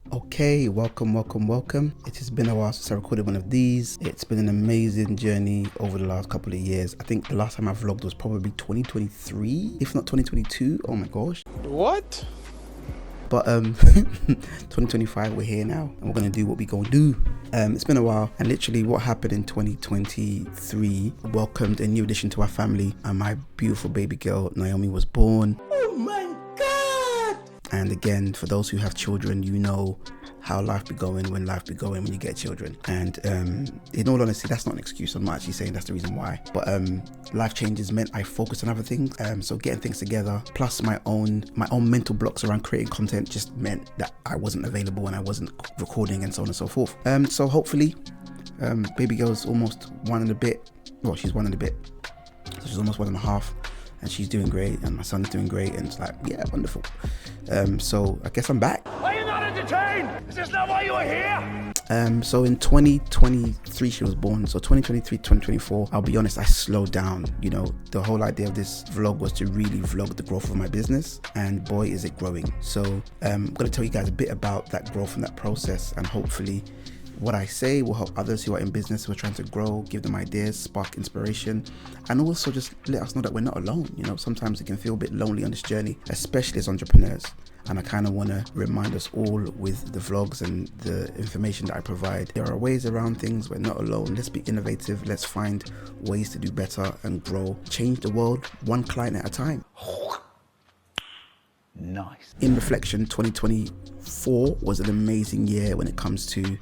Okay, welcome. It has been a while since I recorded one of these. It's been an amazing journey over the last couple of years. I think the last time I vlogged was probably 2023, if not 2022. Oh my gosh. What? But 2025, we're here now, and we're gonna do what we gonna do. It's been a while, and literally what happened in 2023 welcomed a new addition to our family, and my beautiful baby girl Naomi was born. Oh my God! And again, for those who have children, you know how life be going when you get children. And in all honesty, that's not an excuse. I'm not actually saying that's the reason why, but life changes meant I focused on other things. So getting things together, plus my own mental blocks around creating content, just meant that I wasn't available and I wasn't recording and so on and so forth. So hopefully, baby girl's almost one and a bit. Well, she's one and a bit. So she's almost 1.5. And she's doing great, and my son's doing great, and it's like, yeah, wonderful. So I guess I'm back. Are you not entertained? Is this not why you are here? So in 2023 she was born. So 2023, 2024, I'll be honest, I slowed down. You know, the whole idea of this vlog was to really vlog the growth of my business, and boy is it growing. So I'm gonna tell you guys a bit about that growth and that process, and hopefully what I say will help others who are in business, who are trying to grow, give them ideas, spark inspiration, and also just let us know that we're not alone. You know, sometimes it can feel a bit lonely on this journey, especially as entrepreneurs. And I kind of want to remind us all with the vlogs and the information that I provide, there are ways around things. We're not alone. Let's be innovative. Let's find ways to do better and grow, change the world one client at a time. Nice. In reflection, 2024 was an amazing year when it comes to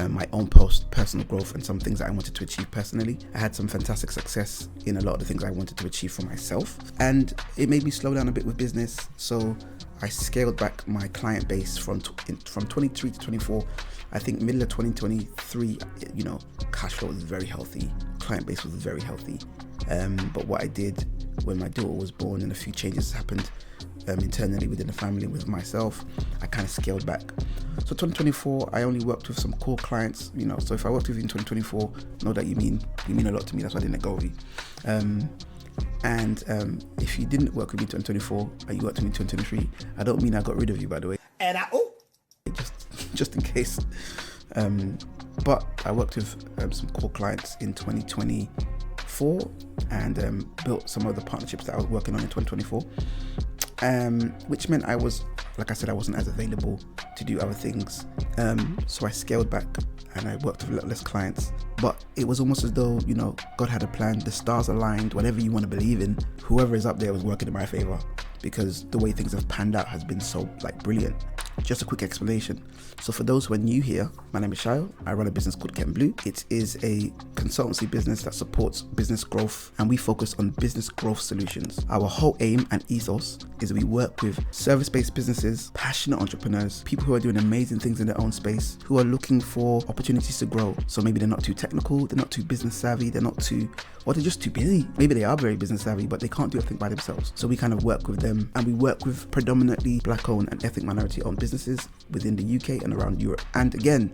my own personal growth and some things that I wanted to achieve personally. I had some fantastic success in a lot of the things I wanted to achieve for myself, and it made me slow down a bit with business. So I scaled back my client base from 23 to 24. I think middle of 2023, you know, cash flow was very healthy, client base was very healthy. But what I did when my daughter was born and a few changes happened internally within the family with myself, I kind of scaled back. So 2024, I only worked with some core clients, you know. So if I worked with you in 2024, know that you mean a lot to me. That's why I didn't let go of you. And if you didn't work with me in 2024 and you worked with me in 2023, I don't mean I got rid of you, by the way. And just in case. But I worked with some core clients in 2024 and built some other partnerships that I was working on in 2024. Which meant I was, like I said, I wasn't as available to do other things. So I scaled back and I worked with a lot less clients. But it was almost as though, you know, God had a plan, the stars aligned, whatever you want to believe in, whoever is up there was working in my favor, because the way things have panned out has been so brilliant. Just a quick explanation. So for those who are new here, my name is Shayo. I run a business called Kent Blue. It is a consultancy business that supports business growth, and we focus on business growth solutions. Our whole aim and ethos is we work with service-based businesses, passionate entrepreneurs, people who are doing amazing things in their own space, who are looking for opportunities to grow. So maybe they're not too technical, they're not too business savvy, they're just too busy. Maybe they are very business savvy, but they can't do everything by themselves. So we kind of work with them, and we work with predominantly Black-owned and ethnic minority-owned businesses within the UK and around Europe. And again,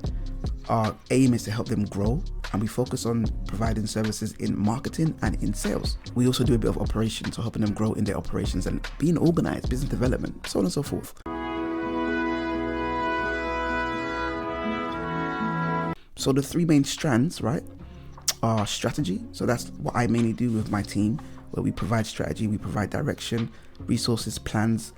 our aim is to help them grow, and we focus on providing services in marketing and in sales. We also do a bit of operations, so helping them grow in their operations and being organized, business development, so on and so forth. So the three main strands, right, are strategy. So that's what I mainly do with my team, where we provide strategy, we provide direction, resources, plans,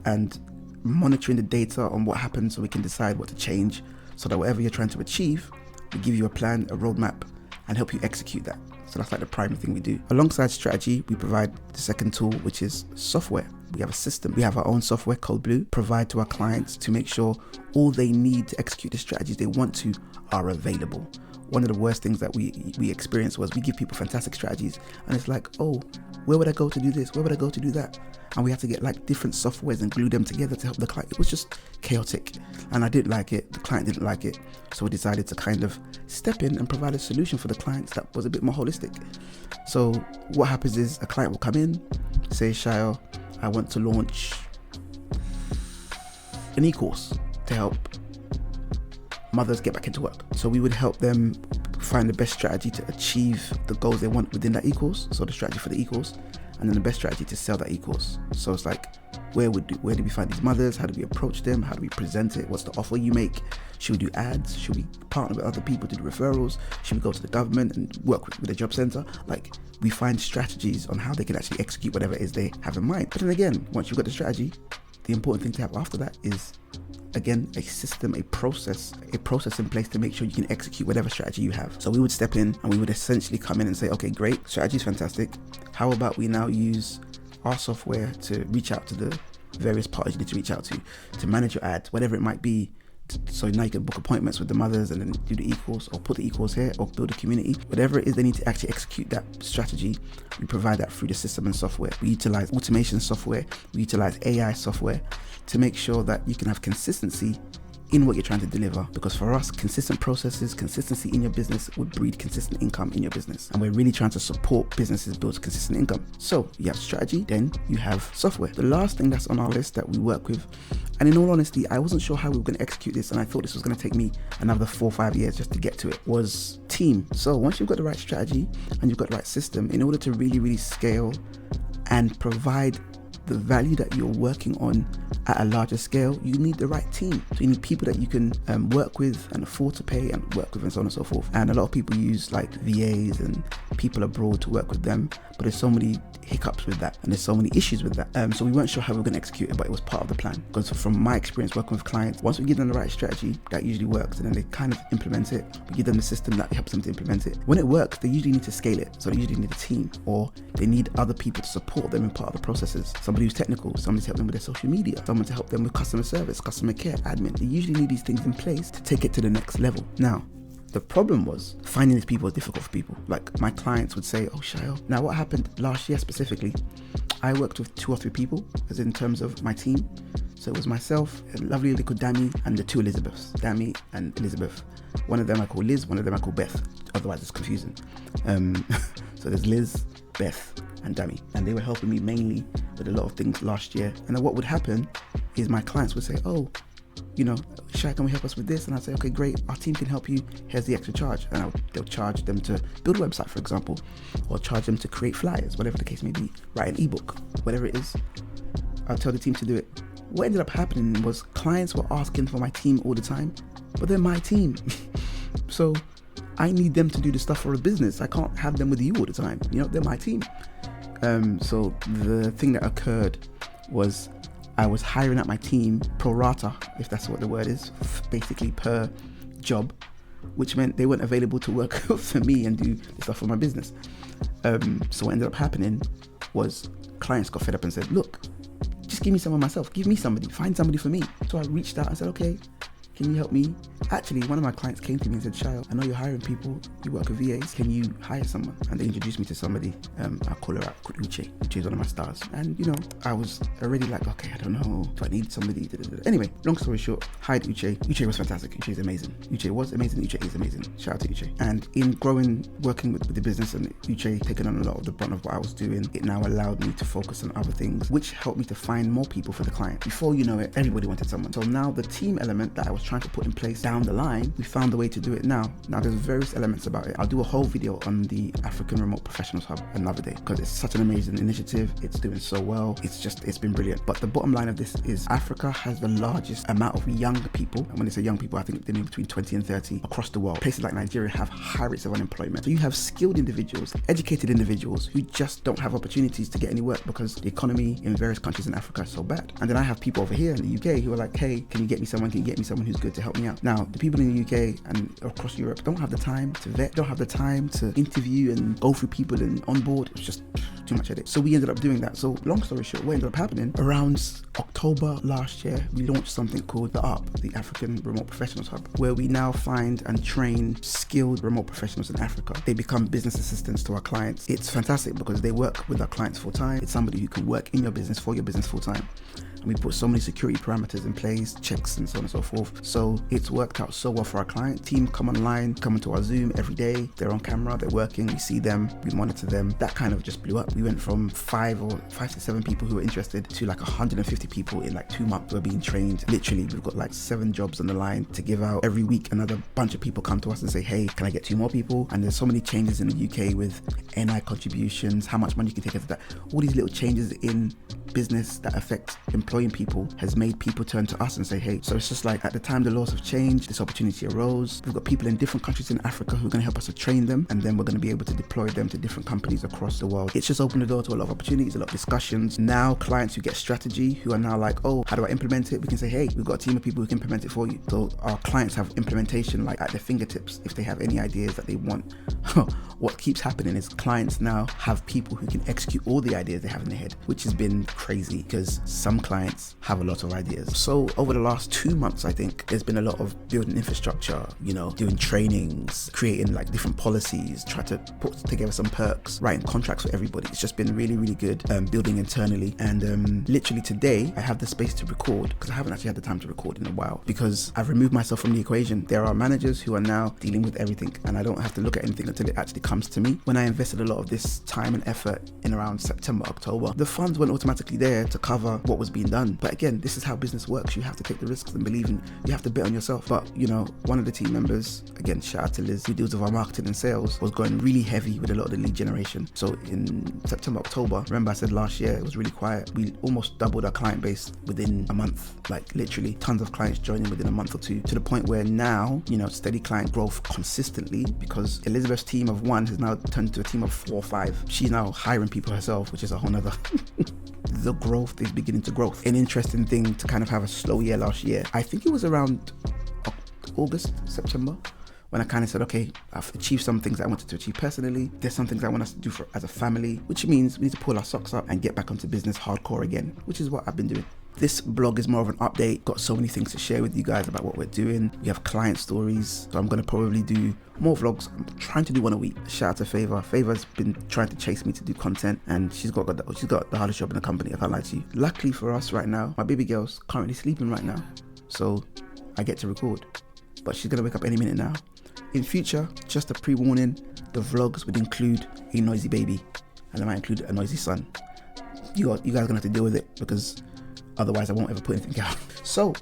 and monitoring the data on what happens so we can decide what to change, so that whatever you're trying to achieve, we give you a plan, a roadmap, and help you execute that. So that's like the primary thing we do. Alongside strategy, we provide the second tool, which is software. We have a system. We have our own software called Blue, provide to our clients to make sure all they need to execute the strategies they want to are available. One of the worst things that we experienced was we give people fantastic strategies, and it's like, oh, where would I go to do this? Where would I go to do that? And we had to get like different softwares and glue them together to help the client. It was just chaotic, and I didn't like it. The client didn't like it. So we decided to kind of step in and provide a solution for the clients that was a bit more holistic. So what happens is a client will come in, say, Shayo, I want to launch an e-course to help mothers get back into work. So we would help them find the best strategy to achieve the goals they want within that e-course. So the strategy for the e-course, and then the best strategy to sell that e-course. So it's like Where do we find these mothers? How do we approach them? How do we present it? What's the offer you make? Should we do ads? Should we partner with other people to do referrals? Should we go to the government and work with the job center? Like, we find strategies on how they can actually execute whatever it is they have in mind. But then again, once you've got the strategy, the important thing to have after that is, again, a system, a process in place to make sure you can execute whatever strategy you have. So we would step in and we would essentially come in and say, okay, great, strategy is fantastic. How about we now use our software to reach out to the various parties you need to reach out to manage your ads, whatever it might be. So now you can book appointments with the mothers and then do the equals, or put the equals here, or build a community. Whatever it is they need to actually execute that strategy, we provide that through the system and software. We utilize automation software, we utilize AI software to make sure that you can have consistency in what you're trying to deliver, because for us, consistent processes, consistency in your business would breed consistent income in your business, and we're really trying to support businesses build consistent income. So you have strategy, then you have software. The last thing that's on our list that we work with, and in all honesty, I wasn't sure how we were going to execute this, and I thought this was going to take me another 4 or 5 years just to get to it, was team. So once you've got the right strategy and you've got the right system, in order to really scale and provide the value that you're working on at a larger scale, you need the right team. So you need people that you can work with and afford to pay and work with, and so on and so forth. And a lot of people use like VAs and people abroad to work with them, but there's so many hiccups with that and there's so many issues with that. So we weren't sure how we were going to execute it, but it was part of the plan. Because from my experience working with clients, once we give them the right strategy, that usually works, and then they kind of implement it. We give them the system that helps them to implement it. When it works, they usually need to scale it. So they usually need a team, or they need other people to support them in part of the processes. Somebody who's technical, somebody to help them with their social media, someone to help them with customer service, customer care, admin. They usually need these things in place to take it to the next level. Now, the problem was finding these people was difficult for people. Like, my clients would say, oh, Shael. Now, what happened last year specifically, I worked with 2 or 3 people, as in terms of my team. So it was myself, a lovely lady called Dami, and the 2 Elizabeths, Dami and Elizabeth. One of them I call Liz, one of them I call Beth. Otherwise, it's confusing. So there's Liz, Beth, and Dami. And they were helping me mainly with a lot of things last year. And then what would happen is my clients would say, oh, you know, Shai, can we help us with this? And I'd say, okay, great, our team can help you. Here's the extra charge. And they'll charge them to build a website, for example, or charge them to create flyers, whatever the case may be, write an ebook, whatever it is. I'll tell the team to do it. What ended up happening was clients were asking for my team all the time, but they're my team. So I need them to do the stuff for a business. I can't have them with you all the time. You know, they're my team. So the thing that occurred was I was hiring out my team pro rata, if that's what the word is, basically per job, which meant they weren't available to work for me and do the stuff for my business. So what ended up happening was clients got fed up and said, look, just give me someone myself, give me somebody, find somebody for me. So I reached out and said, okay, can you help me? Actually, one of my clients came to me and said, Shael, I know you're hiring people, you work with VAs, can you hire someone? And they introduced me to somebody, I'll call her out, called Uche. Uche is one of my stars. And you know, I was already like, okay, I don't know, do I need somebody? Anyway, long story short, hired Uche. Uche was fantastic, Uche is amazing. Uche was amazing, Uche is amazing. Shout out to Uche. And in working with the business and Uche taking on a lot of the brunt of what I was doing, it now allowed me to focus on other things, which helped me to find more people for the client. Before you know it, everybody wanted someone. So now the team element that I was trying to put in place down the line, we found a way to do it now. Now there's various elements about it. I'll do a whole video on the African Remote Professionals Hub another day, because it's such an amazing initiative. It's doing so well. It's been brilliant. But the bottom line of this is Africa has the largest amount of young people. And when they say young people, I think they're between 20 and 30 across the world. Places like Nigeria have high rates of unemployment. So you have skilled individuals, educated individuals who just don't have opportunities to get any work because the economy in various countries in Africa is so bad. And then I have people over here in the UK who are like, hey, can you get me someone? Can you get me someone who's good to help me out? Now, the people in the UK and across Europe don't have the time to vet, don't have the time to interview and go through people and onboard. It's just too much headache. So we ended up doing that. So long story short, what ended up happening, around October last year, we launched something called the ARP, the African Remote Professionals Hub, where we now find and train skilled remote professionals in Africa. They become business assistants to our clients. It's fantastic because they work with our clients full time. It's somebody who can work in your business for your business full time. And we put so many security parameters in place, checks and so on and so forth. So it's worked out so well for our client. Team come online, come into our Zoom every day. They're on camera, they're working, we see them, we monitor them. That kind of just blew up. We went from 5 to 7 people who were interested to like 150 people in like 2 months who are being trained. Literally, we've got like 7 jobs on the line to give out. Every week, another bunch of people come to us and say, hey, can I get 2 more people? And there's so many changes in the UK with NI contributions, how much money you can take into that. All these little changes in business that affect employing people has made people turn to us and say, hey, so it's just like at the time the laws have changed, this opportunity arose. We've got people in different countries in Africa who are going to help us to train them, and then we're going to be able to deploy them to different companies across the world. It's just opened the door to a lot of opportunities, a lot of discussions. Now clients who get strategy, who are now like, oh, how do I implement it? We can say, hey, we've got a team of people who can implement it for you. So our clients have implementation like at their fingertips if they have any ideas that they want. What keeps happening is clients now have people who can execute all the ideas they have in their head, which has been crazy because some clients have a lot of ideas. So over the last 2 months, I think there's been a lot of building infrastructure, doing trainings, creating like different policies, try to put together some perks, writing contracts for everybody. It's just been really, really good building internally. And literally today I have the space to record because I haven't actually had the time to record in a while because I've removed myself from the equation. There are managers who are now dealing with everything and I don't have to look at anything until it actually comes to me. When I invested a lot of this time and effort in around September, October, the funds weren't automatically there to cover what was being done. But again, this is how business works. You have to take the risks and believe in, you have to bet on yourself. But one of the team members, again, shout out to Liz, who deals with our marketing and sales, was going really heavy with a lot of the lead generation. So in September, October, remember I said last year it was really quiet. We almost doubled our client base within a month, like literally tons of clients joining within a month or two, to the point where now, steady client growth consistently because Elizabeth's team of 1 has now turned to a team of 4 or 5. She's now hiring people herself, which is a whole nother the growth is beginning to grow. An interesting thing to kind of have a slow year last year. I think it was around August, September, when I kind of said, okay, I've achieved some things I wanted to achieve personally. There's some things I want us to do as a family, which means we need to pull our socks up and get back onto business hardcore again, which is what I've been doing. This blog is more of an update. Got so many things to share with you guys about what we're doing. We have client stories, so I'm going to probably do more vlogs. I'm trying to do 1 a week. Shout out to Favor. Favor's been trying to chase me to do content, and she's got the hardest job in the company. I can't lie to you. Luckily for us right now, my baby girl's currently sleeping right now, so I get to record. But she's going to wake up any minute now. In future, just a pre-warning, the vlogs would include a noisy baby, and they might include a noisy son. You guys are going to have to deal with it because otherwise I won't ever put anything out. So,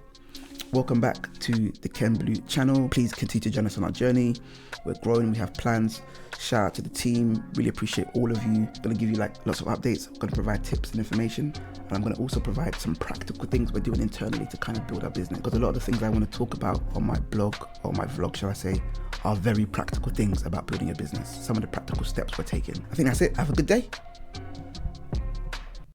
welcome back to the Ken Blue channel. Please continue to join us on our journey. We're growing, we have plans. Shout out to the team. Really appreciate all of you. Gonna give you lots of updates. I'm gonna provide tips and information. And I'm gonna also provide some practical things we're doing internally to kind of build our business. Because a lot of the things I want to talk about on my blog, or my vlog, shall I say, are very practical things about building a business. Some of the practical steps we're taking. I think that's it. Have a good day.